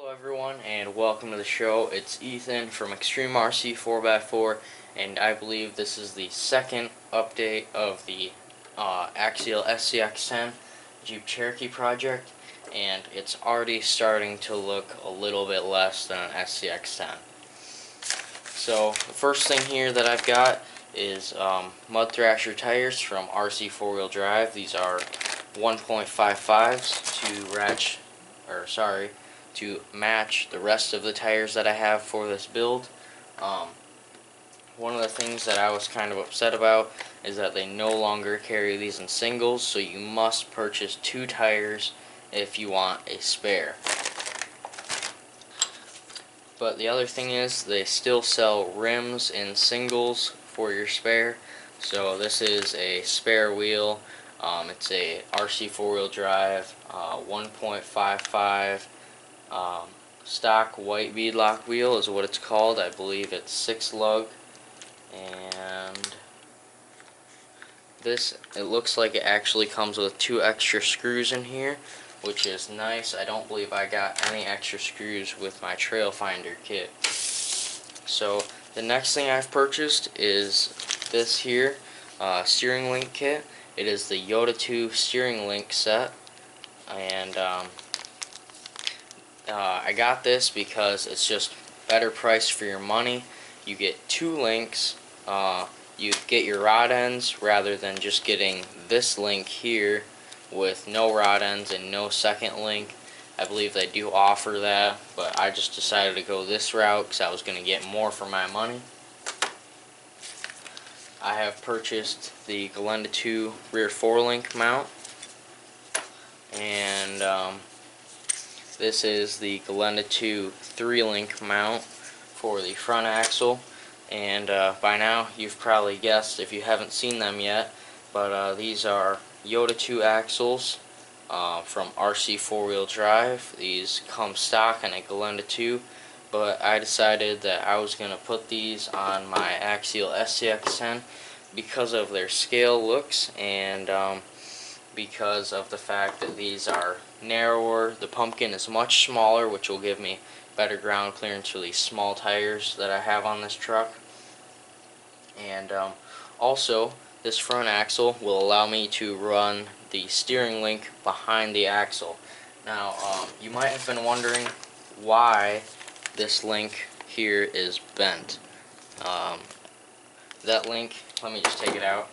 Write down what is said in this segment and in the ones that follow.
Hello everyone and welcome to the show. It's Ethan from Extreme RC 4x4 and I believe this is the second update of the Axial SCX-10 Jeep Cherokee project, and it's already starting to look a little bit less than an SCX-10. So the first thing here that I've got is Mud Thrasher tires from RC 4-wheel drive. These are 1.55s to match the rest of the tires that I have for this build. One of the things that I was kind of upset about is that they no longer carry these in singles, so you must purchase 2 tires if you want a spare. But the other thing is they still sell rims in singles for your spare. So this is a spare wheel. It's a RC 4-wheel drive 1.55 stock white beadlock wheel is what it's called. I believe it's 6 lug, and this, it looks like it actually comes with 2 extra screws in here, which is nice. I don't believe I got any extra screws with my Trail Finder kit. So the next thing I've purchased is this here steering link kit. It is the Yota 2 steering link set, and I got this because it's just better price for your money. You get 2 links. You get your rod ends rather than just getting this link here with no rod ends and no second link. I believe they do offer that, but I just decided to go this route because I was going to get more for my money. I have purchased the Galenda 2 rear 4-link mount, and this is the Galenda 2 3-link mount for the front axle. And by now you've probably guessed if you haven't seen them yet, but these are Yota 2 axles from RC 4-wheel drive. These come stock in a Galenda 2, but I decided that I was going to put these on my Axial SCX-10 because of their scale looks, and because of the fact that these are narrower. The pumpkin is much smaller, which will give me better ground clearance for these small tires that I have on this truck. And also, this front axle will allow me to run the steering link behind the axle. Now, you might have been wondering why this link here is bent. That link, let me just take it out.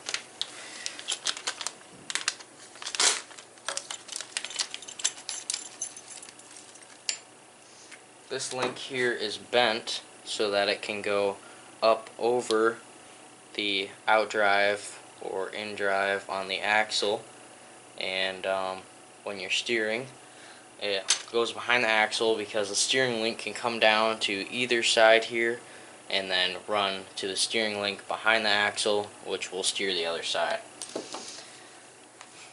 This link here is bent so that it can go up over the outdrive or indrive on the axle, and when you're steering, it goes behind the axle because the steering link can come down to either side here and then run to the steering link behind the axle, which will steer the other side.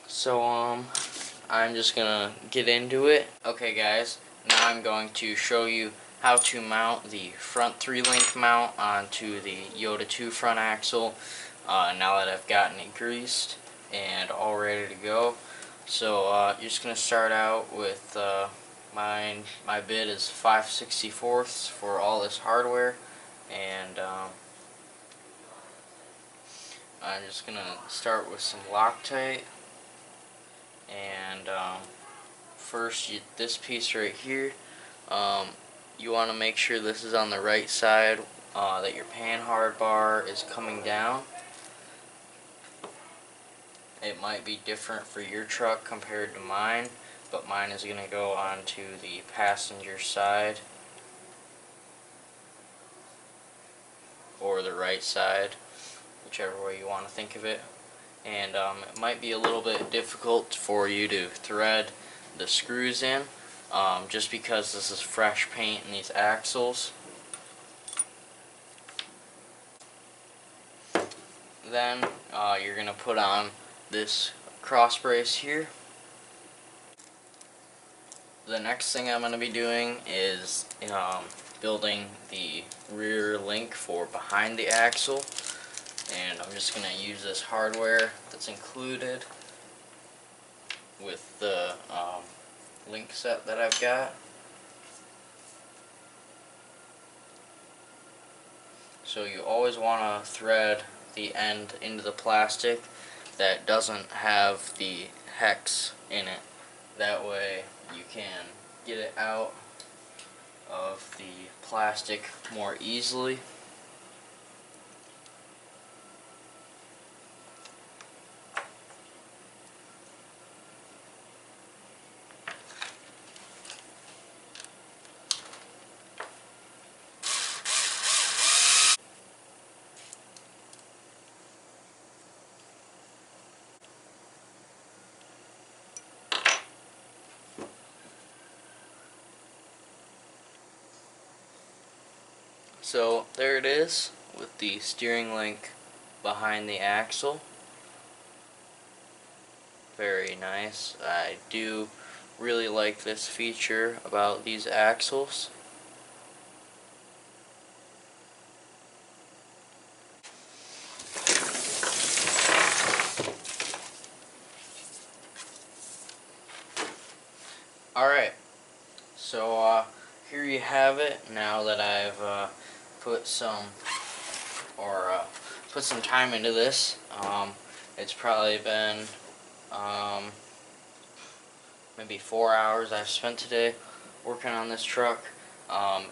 So I'm just gonna get into it. Okay guys, now I'm going to show you how to mount the front 3-link mount onto the Yota 2 front axle now that I've gotten it greased and all ready to go. So you're just going to start out with my bid is 5/64 for all this hardware, and I'm just going to start with some Loctite. And first, this piece right here, you want to make sure this is on the right side, that your panhard bar is coming down. It might be different for your truck compared to mine, but mine is going to go onto the passenger side, or the right side, whichever way you want to think of it. And it might be a little bit difficult for you to thread the screws in, just because this is fresh paint in these axles. Then you're going to put on this cross brace here. The next thing I'm going to be doing is building the rear link for behind the axle, and I'm just going to use this hardware that's included with the link set that I've got. So you always want to thread the end into the plastic that doesn't have the hex in it. That way you can get it out of the plastic more easily. So there it is with the steering link behind the axle. Very nice. I do really like this feature about these axles. Alright, so here you have it. Now that I've put some time into this, it's probably been maybe 4 hours I've spent today working on this truck.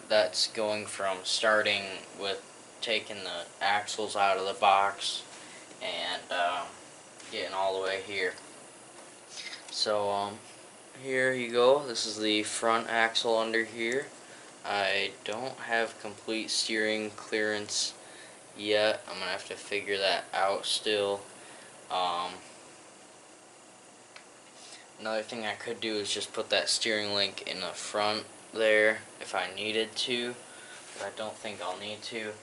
That's going from starting with taking the axles out of the box and getting all the way here. So here you go. This is the front axle under here. I don't have complete steering clearance yet. I'm gonna have to figure that out still. Another thing I could do is just put that steering link in the front there if I needed to, but I don't think I'll need to.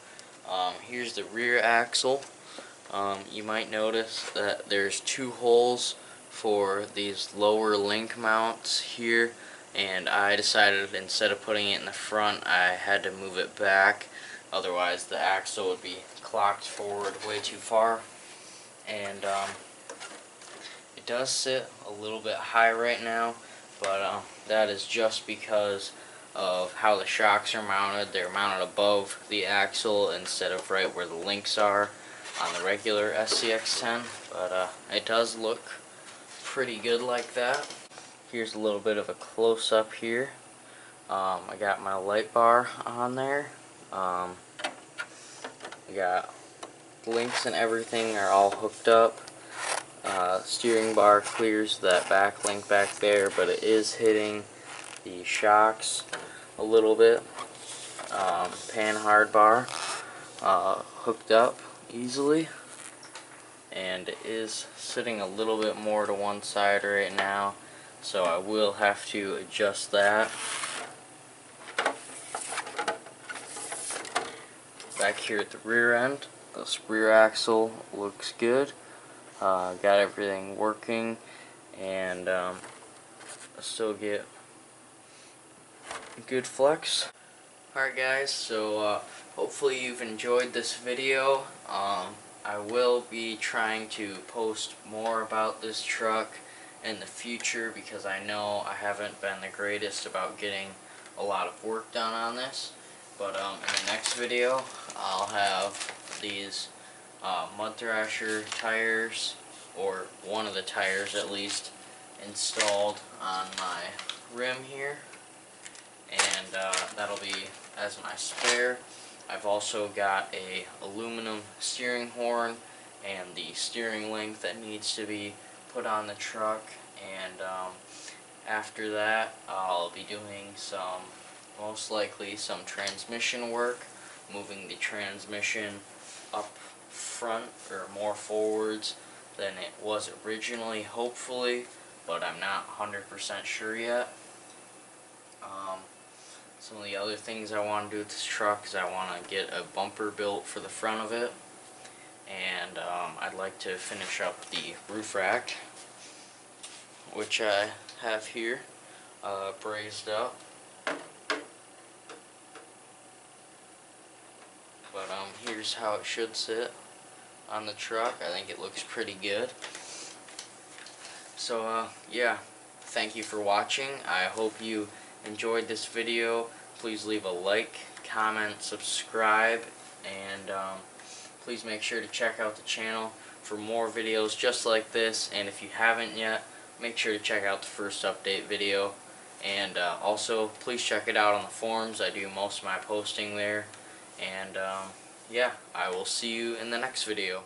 Here's the rear axle. You might notice that there's 2 holes for these lower link mounts here, and I decided instead of putting it in the front I had to move it back, otherwise the axle would be clocked forward way too far. And it does sit a little bit high right now, but that is just because of how the shocks are mounted. They're mounted above the axle instead of right where the links are on the regular SCX10, but it does look pretty good like that. Here's a little bit of a close-up here. I got my light bar on there. I got links and everything are all hooked up. Steering bar clears that back link back there, but it is hitting the shocks a little bit. Pan hard bar hooked up easily, and it is sitting a little bit more to one side right now, so I will have to adjust that. Back here at the rear end, this rear axle looks good. Got everything working, and still get good flex. Alright guys, so hopefully you've enjoyed this video. I will be trying to post more about this truck in the future because I know I haven't been the greatest about getting a lot of work done on this. But in the next video I'll have these mud thrasher tires, or one of the tires at least, installed on my rim here, and that'll be as my spare. I've also got a aluminum steering horn and the steering link that needs to be put on the truck, and after that I'll be doing most likely some transmission work, moving the transmission up front or more forwards than it was originally, hopefully, but I'm not 100% sure yet. Some of the other things I want to do with this truck is I want to get a bumper built for the front of it, and I'd like to finish up the roof rack, which I have here brazed up. But here's how it should sit on the truck. I think it looks pretty good. So yeah, thank you for watching. I hope you enjoyed this video. Please leave a like, comment, subscribe, and please make sure to check out the channel for more videos just like this, and if you haven't yet, make sure to check out the first update video, and also please check it out on the forums. I do most of my posting there, and yeah, I will see you in the next video.